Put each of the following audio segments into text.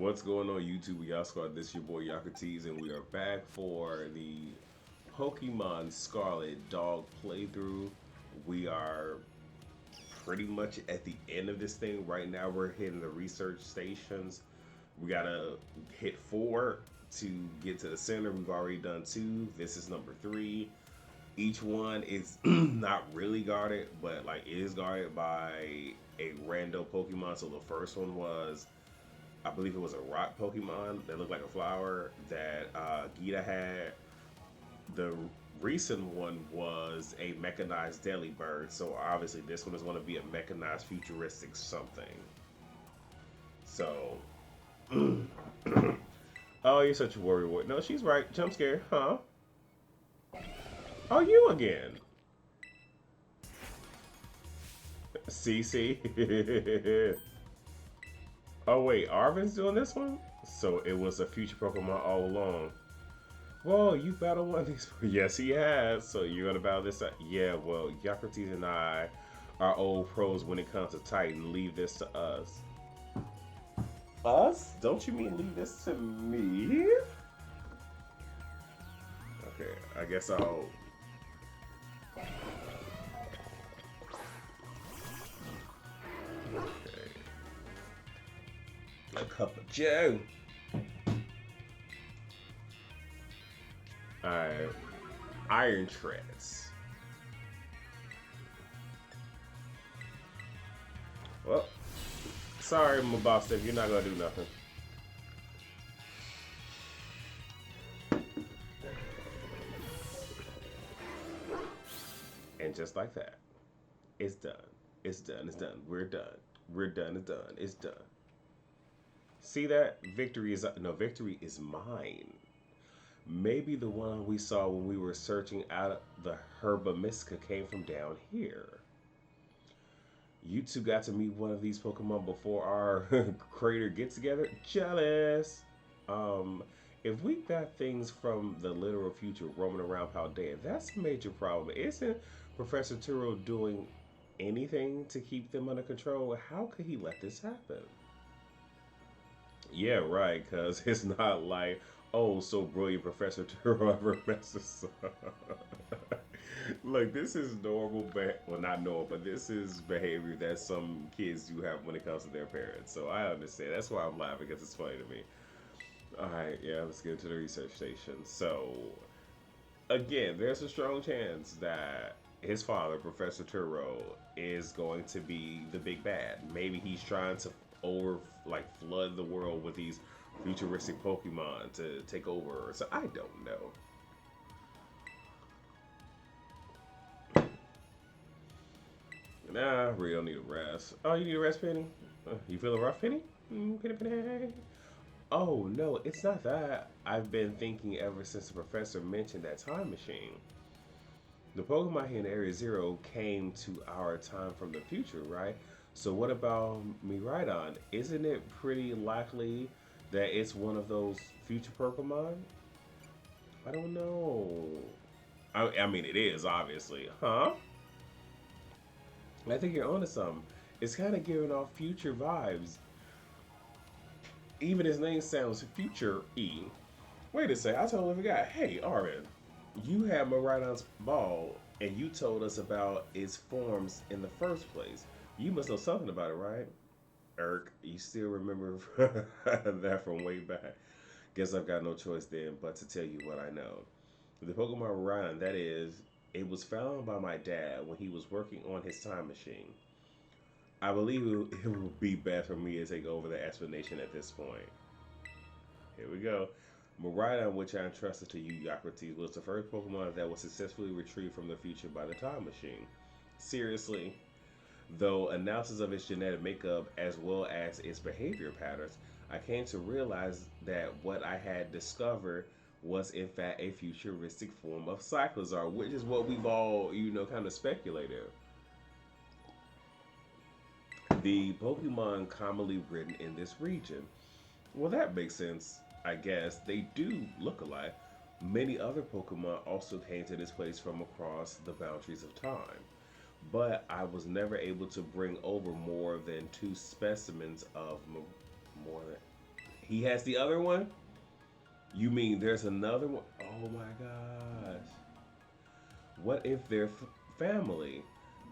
What's going on YouTube? Y'all squad, this your boy Yakutees, and we are back for the Pokemon Scarlet Dog playthrough. We are pretty much at the end of this thing. Right now we're hitting the research stations. We gotta hit 4 to get to the center. We've already done 2. This is number 3. Each one is not really guarded, but like is guarded by a rando Pokemon. So the first one was, I believe it was a rock Pokemon that looked like a flower that Gita had. The recent one was a mechanized Delibird, so obviously this one is going to be a mechanized futuristic something. So, oh, you're such a warrior. No, she's right. Jump scare, huh? Oh, you again? CC. Oh wait, Arvin's doing this one? So it was a future Pokemon all along. Whoa, you battled one of these. Yes, he has. So you're gonna battle this? Yeah. Well, Yakutis and I are old pros when it comes to Titan. Leave this to us. Us? Don't you mean leave this to me? Okay, I guess I'll. Okay. A cup of Joe. Alright. Iron Treads. Well, sorry, my boss, if you're not gonna do nothing. And just like that, it's done. It's done. It's done. We're done. We're done. It's done. It's done. See that? Victory is no victory is mine. Maybe the one we saw when we were searching out the Herbamiska came from down here. You two got to meet one of these Pokemon before our crater get together? Jealous! Um, if we got things from the literal future roaming around Paldea, that's a major problem. Isn't Professor Turo doing anything to keep them under control? How could he let this happen? Yeah, right, because it's not like, oh, so brilliant Professor Turo ever messes up. Look, this is normal, well, not normal, but this is behavior that some kids do have when it comes to their parents. So I understand. That's why I'm laughing, because it's funny to me. All right, yeah, let's get into the research station. So, again, there's a strong chance that his father, Professor Turo, is going to be the big bad. Maybe he's trying to over, like, flood the world with these futuristic Pokemon to take over. So I don't know. Nah, I really don't need a rest. Oh, you need a rest, Penny? You feeling rough, Penny? Penny, Penny. Oh, no, it's not that. I've been thinking ever since the professor mentioned that time machine. The Pokemon here in Area Zero came to our time from the future, right? So what about Miraidon? Isn't it pretty likely that it's one of those future Pokemon? I don't know. I mean, it is, obviously. Huh? I think you're onto something. It's kind of giving off future vibes. Even his name sounds future-y. Wait a sec, I totally forgot. Hey, Armin, you had Miraidon's ball, and you told us about its forms in the first place. You must know something about it, right? Irk, you still remember that from way back. Guess I've got no choice then but to tell you what I know. The Pokemon Miraidon, that is, it was found by my dad when he was working on his time machine. I believe it would be best for me to take over the explanation at this point. Here we go. Miraidon, which I entrusted to you, Socrates, was the first Pokemon that was successfully retrieved from the future by the time machine. Seriously? Though analysis of its genetic makeup as well as its behavior patterns, I came to realize that what I had discovered was in fact a futuristic form of Cyclizar, which is what we've all, kind of speculated. The Pokemon commonly written in this region. Well, that makes sense, I guess. They do look alike. Many other Pokemon also came to this place from across the boundaries of time, but I was never able to bring over more than two specimens of more. He has the other one? You mean there's another one? Oh my gosh. What if they're family?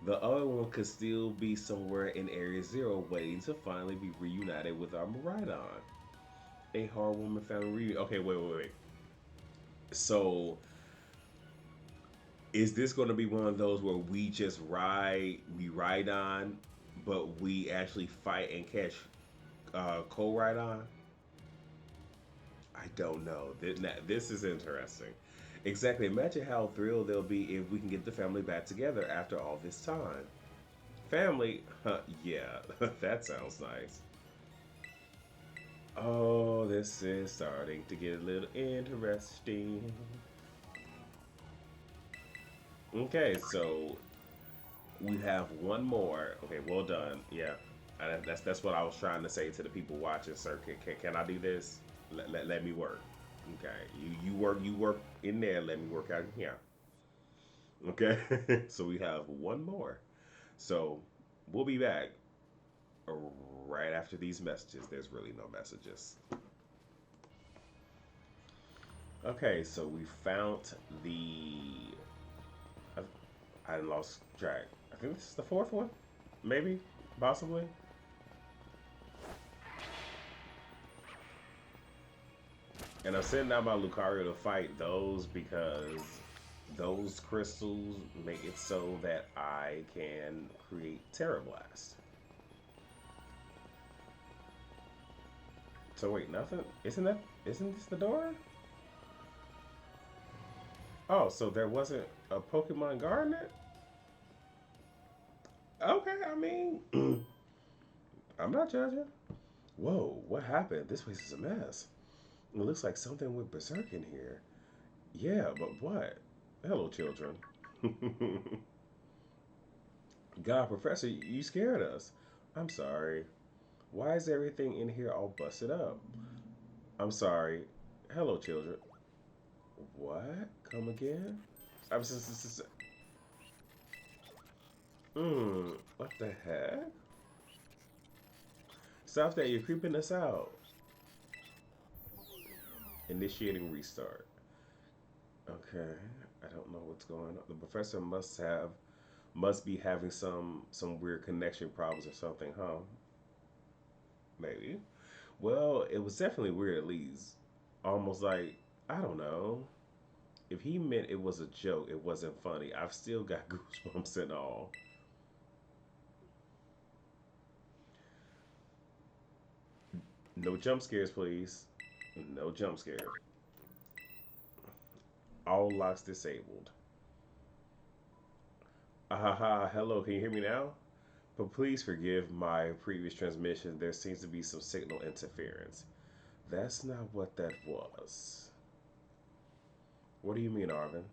The other one could still be somewhere in Area Zero waiting to finally be reunited with our Maridon. A heartwarming family reunion. Okay, wait. So, is this going to be one of those where we ride on, but we actually fight and catch co ride on? I don't know. This is interesting. Exactly. Imagine how thrilled they'll be if we can get the family back together after all this time. Family? Huh, yeah, that sounds nice. Oh, this is starting to get a little interesting. Okay, so we have one more. Okay, well done. Yeah, that's what I was trying to say to the people watching. Sir, can I do this? Let me work. Okay, you work in there. Let me work out here. Okay, so we have one more. So we'll be back right after these messages. There's really no messages. Okay, so we found the. I, I lost track. I think this is the fourth one, maybe, possibly. And I'm sending out my Lucario to fight those because those crystals make it so that I can create Terra Blast. So wait, nothing? Isn't this the door? Oh, so there wasn't a Pokemon Garden? Okay, I mean, I'm not judging. Whoa, what happened? This place is a mess. It looks like something went berserk in here. Yeah, but what? Hello, children. God, Professor, you scared us. I'm sorry. Why is everything in here all busted up? I'm sorry. Hello, children. What? Come again? I'm just. What the heck? Stop that, you're creeping us out. Initiating restart. Okay, I don't know what's going on. The professor must be having some weird connection problems or something, huh? Maybe. Well, it was definitely weird at least. Almost like, I don't know. If he meant it was a joke, it wasn't funny. I've still got goosebumps and all. No jump scares, please. No jump scares. All locks disabled. Ahaha, hello, can you hear me now? But please forgive my previous transmission. There seems to be some signal interference. That's not what that was. What do you mean, Arvin?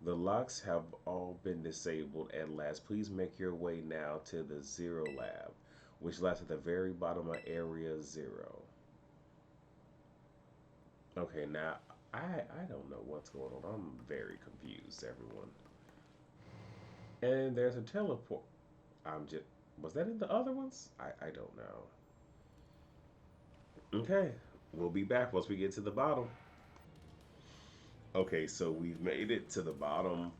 The locks have all been disabled at last. Please make your way now to the Zero Lab, which lies at the very bottom of Area Zero. Okay, now I don't know what's going on. I'm very confused, everyone. And there's a teleport. I'm just was that in the other ones? I don't know. Okay, we'll be back once we get to the bottom. Okay, so we've made it to the bottom.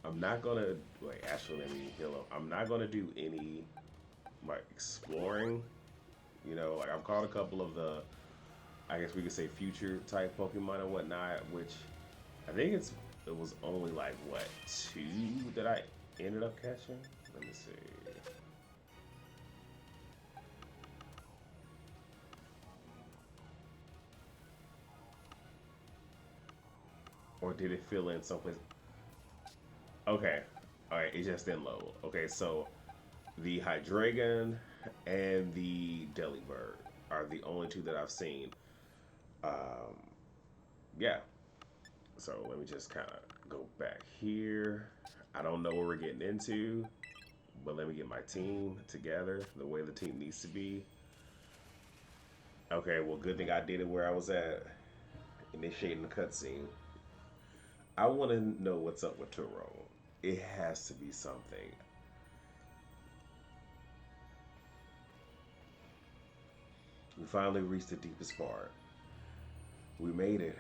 I'm not gonna wait. Actually, let me heal up. I'm not gonna do any like exploring. Like I've caught a couple of the, I guess we could say future type Pokemon and whatnot. Which I think it was only like what two that I ended up catching. Let me see. Or did it fill in someplace? Okay. All right. It just didn't load. Okay. So the Hydreigon and the Delibird are the only two that I've seen. Um, yeah. So let me just kind of go back here. I don't know what we're getting into, but let me get my team together the way the team needs to be. Okay. Well, good thing I did it where I was at, initiating the cutscene. I want to know what's up with Turo. It has to be something. We finally reached the deepest part. We made it.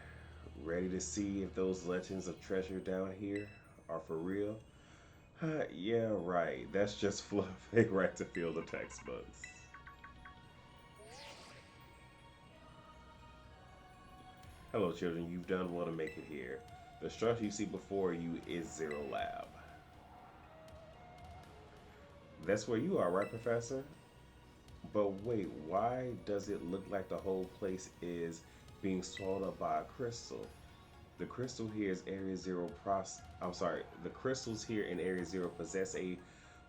Ready to see if those legends of treasure down here are for real? Yeah, right. That's just fluffing right to fill the textbooks. Hello, children. You've done well to make it here. The structure you see before you is Zero Lab. That's where you are, right, Professor? But wait, why does it look like the whole place is being swallowed up by a crystal? The crystal here is Area Zero I'm sorry, the crystals here in Area Zero possess a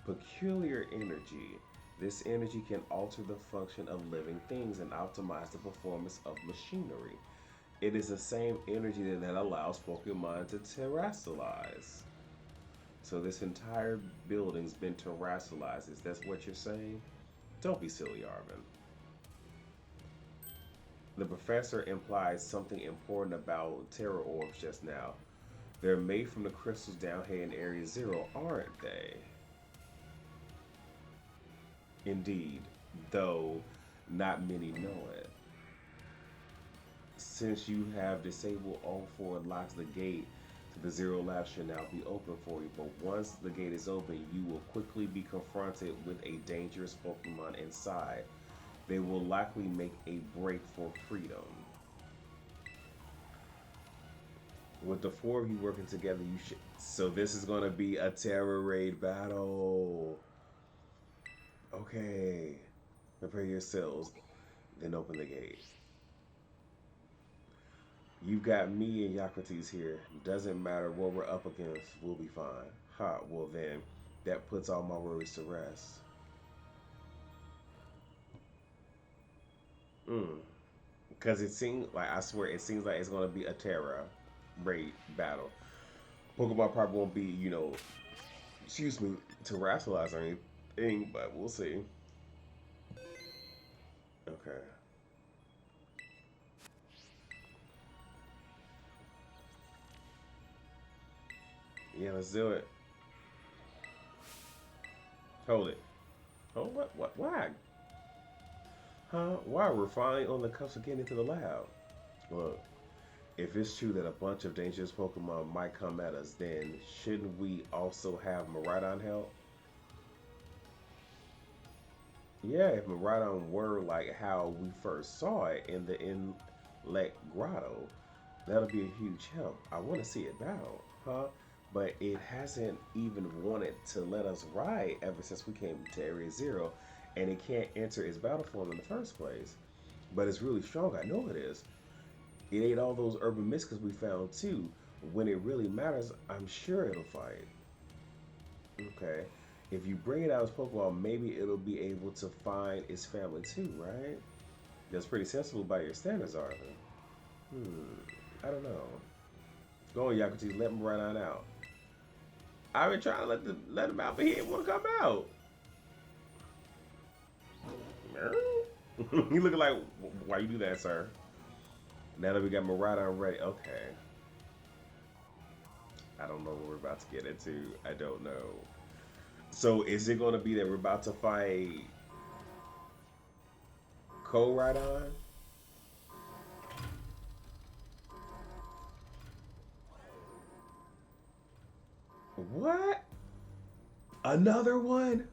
peculiar energy. This energy can alter the function of living things and optimize the performance of machinery. It is the same energy that allows Pokemon to terrestrialize. So this entire building's been terrestrialized. Is that what you're saying? Don't be silly, Arvin. The professor implied something important about terror orbs just now. They're made from the crystals down here in Area Zero, aren't they? Indeed, though not many know it. Since you have disabled all four locks, the gate to the Zero Lab should now be open for you. But once the gate is open, you will quickly be confronted with a dangerous Pokemon inside. They will likely make a break for freedom. With the four of you working together, you should. So this is going to be a terror raid battle. Okay. Prepare yourselves. Then open the gate. You've got me and Yakutis here. Doesn't matter what we're up against, we'll be fine. Ha, well then, that puts all my worries to rest. Mm. Because it seems like, I swear, it seems like it's going to be a Terra raid battle. Pokemon probably won't be, excuse me, terrestrialized or anything, but we'll see. Okay. Yeah, let's do it. Hold it. Oh, what, why? Huh? Why? We're finally on the cusp of getting into the lab. Look, if it's true that a bunch of dangerous Pokemon might come at us, then shouldn't we also have Miraidon help? Yeah, if Miraidon were like how we first saw it in the Inlet Grotto, that'll be a huge help. I want to see it battle, huh? But it hasn't even wanted to let us ride ever since we came to Area Zero, and it can't enter its battle form in the first place. But it's really strong, I know it is. It ate all those urban mystics we found too. When it really matters, I'm sure it'll fight. Okay. If you bring it out as Pokemon, maybe it'll be able to find its family too, right? That's pretty sensible by your standards, Arthur. I don't know. Go on, Yakuti, let him run on out. I've been trying to let him out, but he didn't want to come out. You looking like, why you do that, sir? Now that we got Miraidon ready, okay. I don't know what we're about to get into. I don't know. So is it going to be that we're about to fight Koraidon? What? Another one?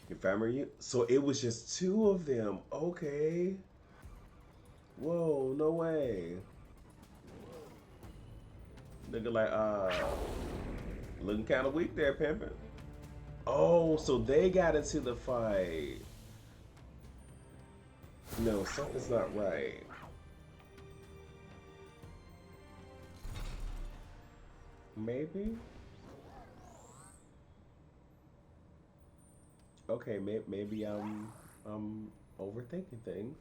If I remember you, so it was just two of them. Okay. Whoa, no way. Looking like looking kind of weak there, pimpin'. Oh, so they got into the fight. No, something's not right. Maybe. Okay, maybe I'm overthinking things.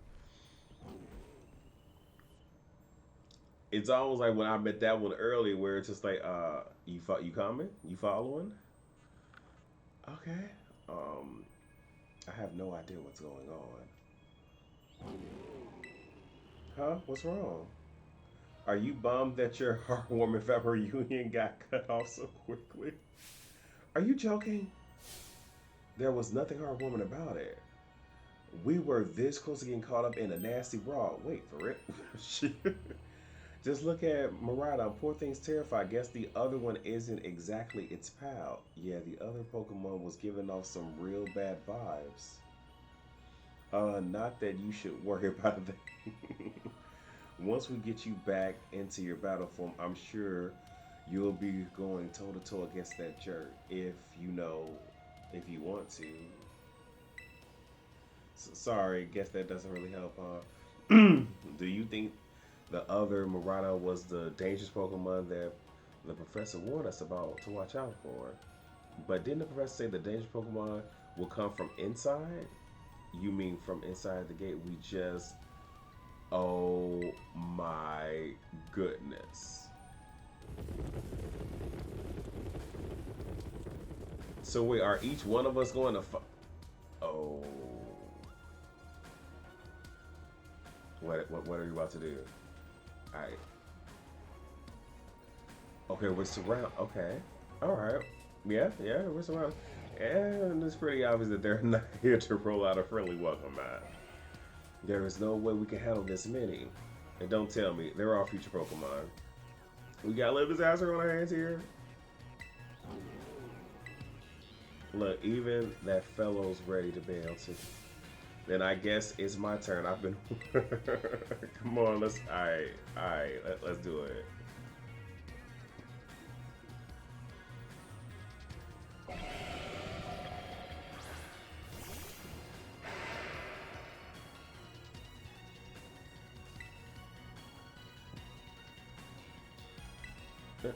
It's almost like when I met that one early, where it's just like, you coming? You following? Okay. Um, I have no idea what's going on. Huh? What's wrong? Are you bummed that your heartwarming family reunion got cut off so quickly? Are you joking? There was nothing heartwarming about it. We were this close to getting caught up in a nasty brawl. Wait for it. She- Just look at Murata. Poor thing's terrified. Guess the other one isn't exactly its pal. Yeah, the other Pokemon was giving off some real bad vibes. Not that you should worry about that. Once we get you back into your battle form, I'm sure you'll be going toe to toe against that jerk if if you want to. Sorry, guess that doesn't really help. Do you think the other Murata was the dangerous Pokemon that the professor warned us about to watch out for? But didn't the professor say the dangerous Pokemon will come from inside? You mean from inside the gate? We just. Oh my goodness. So wait, are each one of us going to? Oh. What are you about to do? Alright. Okay, we're surrounded. Okay. Alright. Yeah, we're surrounded. And it's pretty obvious that they're not here to roll out a friendly welcome mat. There is no way we can handle this many. And don't tell me, they're all future Pokemon. We got a little disaster on our hands here. Look, even that fellow's ready to bail too. Then I guess it's my turn. I've been. Come on, let's. Alright, let's do it.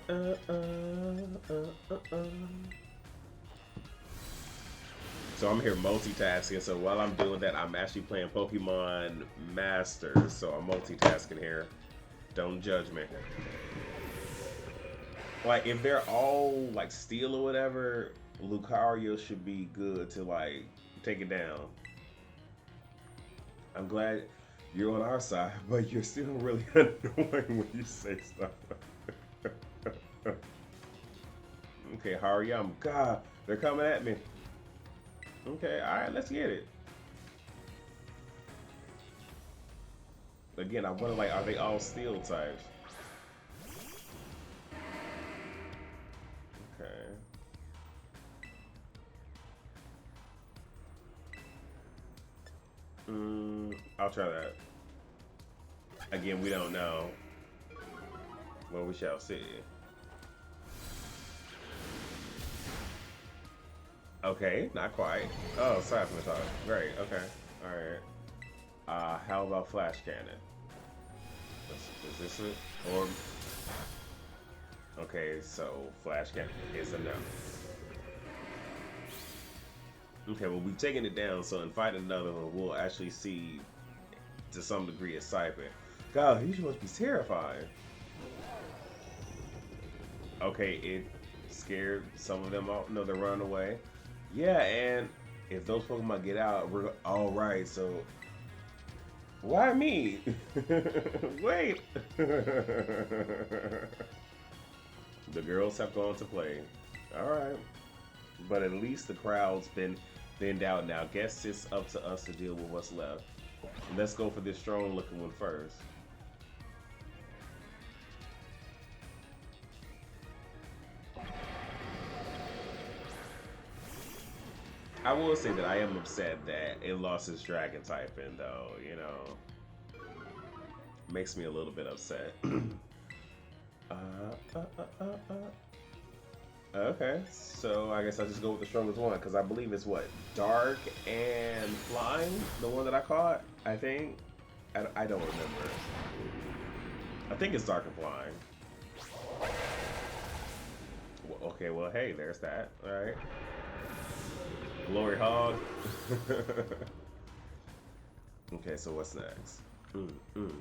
Uh, uh, uh, uh. So I'm here multitasking. So while I'm doing that, I'm actually playing Pokemon Masters. So I'm multitasking here. Don't judge me. Like if they're all like steel or whatever, Lucario should be good to like take it down. I'm glad you're on our side, but you're still really annoying when you say stuff. Okay, Hariyama. God, they're coming at me. Okay, alright, let's get it. Again, I wonder, like, are they all steel types? Okay. I'll try that. Again, we don't know. Well, we shall see. Okay, not quite. Oh, sorry for the talk. Great, okay. Alright. How about Flash Cannon? Is this it? Or... Okay, so Flash Cannon is a no. Okay, well, we've taken it down, so in fighting another one, we'll actually see, to some degree, a Scyther. God, he must be terrifying. Okay, it scared some of them off. No, they're running away. Yeah, and if those Pokemon get out, we're all right. So why me? Wait. The girls have gone to play. All right, but at least the crowd's been thinned out now. Guess it's up to us to deal with what's left. Let's go for this strong-looking one first. I will say that I am upset that it lost its dragon typing, though. You know, makes me a little bit upset. uh, uh, uh, uh, Okay, so I guess I'll just go with the strongest one because I believe it's what, dark and flying, the one that I caught. I think I don't remember. I think it's dark and flying. Well, okay, well, hey, there's that. All right. Glory Hog. Okay, so what's next? Mm, mm.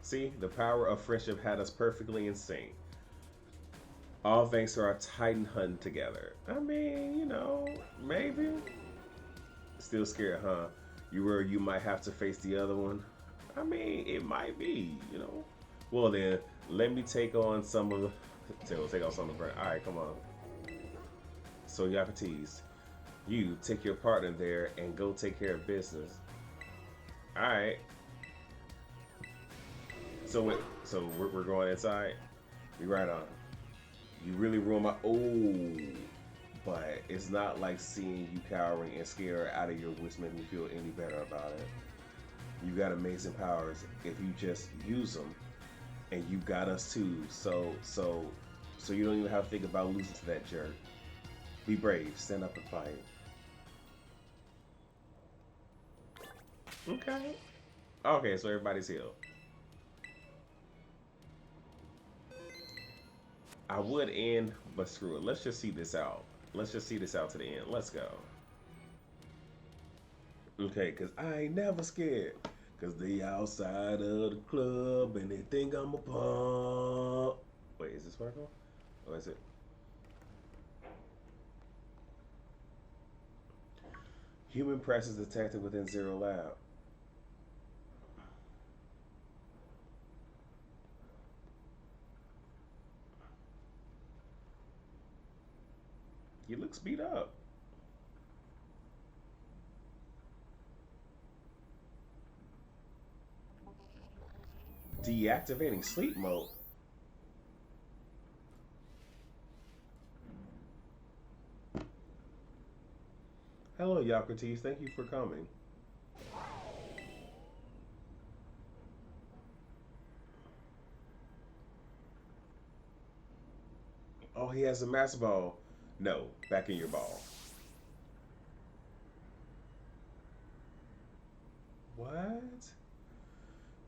See, the power of friendship had us perfectly in sync. All thanks to our Titan hunting together. I mean, you know, maybe. Still scared, huh? You might have to face the other one. I mean, it might be, you know. Well then, let me take on some of the take on some of the brand. All right, come on. So Yakutis, you take your partner there and go take care of business. All right. So we're going inside. We right on. You really ruin my. Oh, but it's not like seeing you cowering and scared out of your wits make me feel any better about it. You got amazing powers if you just use them, and you got us too. So you don't even have to think about losing to that jerk. Be brave, stand up and fight. Okay. Okay, so everybody's healed. I would end, but screw it. Let's just see this out. Let's just see this out to the end. Let's go. Okay, cause I ain't never scared. Cause they outside of the club and they think I'm a punk. Wait, is this Sparkle? Or is it? Human presence detected within Zero Lab. He looks beat up. Deactivating sleep mode. Hello, Socrates. Thank you for coming. Oh, he has a master ball. No, back in your ball. What?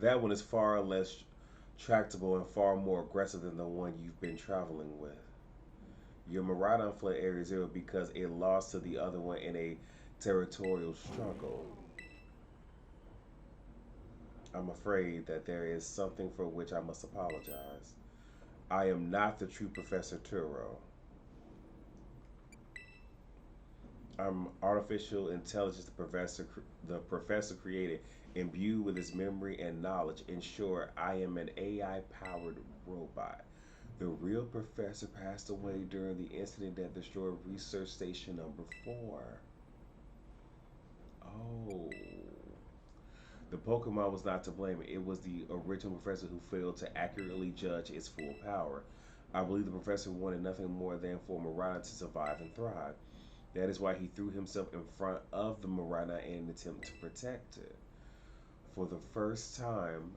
That one is far less tractable and far more aggressive than the one you've been traveling with. Your Maraudon fled Area Zero because it lost to the other one in a territorial struggle. I'm afraid that there is something for which I must apologize. I am not the true Professor Turo. I'm artificial intelligence the professor created, imbued with his memory and knowledge. In short, I am an AI powered robot. The real professor passed away during the incident that destroyed Research Station number 4. Oh. The Pokemon was not to blame. It was the original professor who failed to accurately judge its full power. I believe the professor wanted nothing more than for Mirana to survive and thrive. That is why he threw himself in front of the Mirana in an attempt to protect it. For the first time,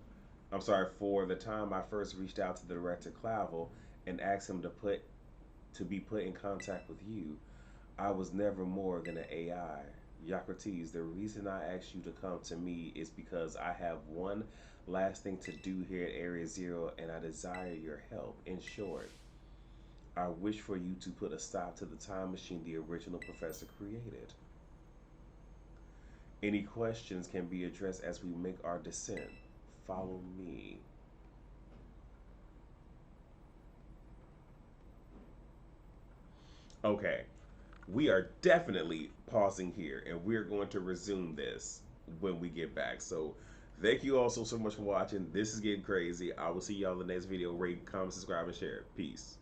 I'm sorry, for the time I first reached out to the director Clavel and asked him to be put in contact with you, I was never more than an AI. Socrates, the reason I asked you to come to me is because I have one last thing to do here at Area Zero and I desire your help. In short, I wish for you to put a stop to the time machine the original professor created. Any questions can be addressed as we make our descent. Follow me. Okay, we are definitely pausing here and we're going to resume this when we get back. So, thank you all so much for watching. This is getting crazy. I will see y'all in the next video. Rate, comment, subscribe, and share. Peace.